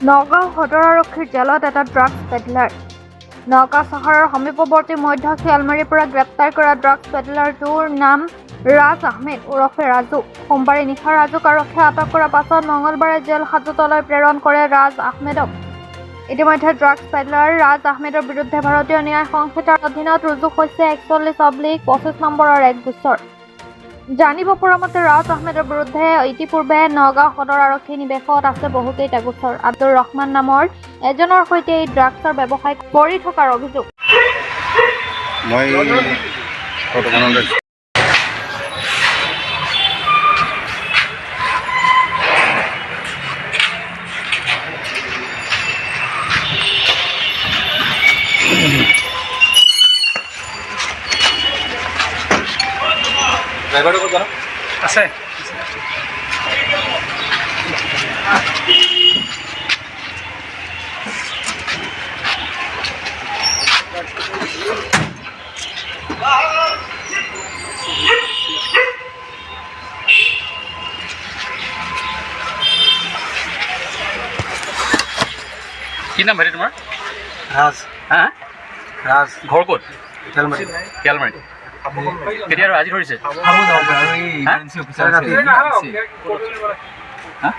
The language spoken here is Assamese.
নগাঁও সদৰ আৰক্ষীৰ জেলত এটা ড্ৰাগছ পেডলাৰ। নগাঁও চহৰৰ সমীপৱৰ্তী মধ্য শিয়ালমাৰীৰ পৰা গ্ৰেপ্তাৰ কৰা ড্ৰাগছ পেডলাৰটোৰ নাম ৰাজ আহমেদ ওৰফে ৰাজু। সোমবাৰে নিশা ৰাজুক আৰক্ষীয়ে আটক কৰাৰ পাছত মঙলবাৰে জেল হাজতলৈ প্ৰেৰণ কৰে ৰাজ আহমেদক। ইতিমধ্যে ড্ৰাগছ পেডলাৰ ৰাজ আহমেদৰ বিৰুদ্ধে ভাৰতীয় ন্যায় সংহিতাৰ অধীনত ৰুজু হৈছে 41/25 নম্বৰৰ এক গোচৰ। জানিব পৰা মতে ৰাজ আহমেদৰ বিৰুদ্ধে ইতিপূৰ্বে নগাঁও সদৰ আৰক্ষী নিৱেশত আছে বহুকেইটা গোচৰ। আব্দুৰ ৰহমান নামৰ এজনৰ সৈতে এই ড্ৰাগছৰ ব্যৱসায় কৰি থকাৰ অভিযোগ। ড্ৰাইভাৰটো ক'ত আছে? কি নাম ভাইটি তোমাৰ? ৰাজ। হা ৰাজ ঘৰ ক'ত? শিয়ালমাৰী। শিয়ালমাৰী। কেতিয়া আৰু আজি ধৰিছে? আৰু এই এজেঞ্চি অফিচাৰ আছে। হা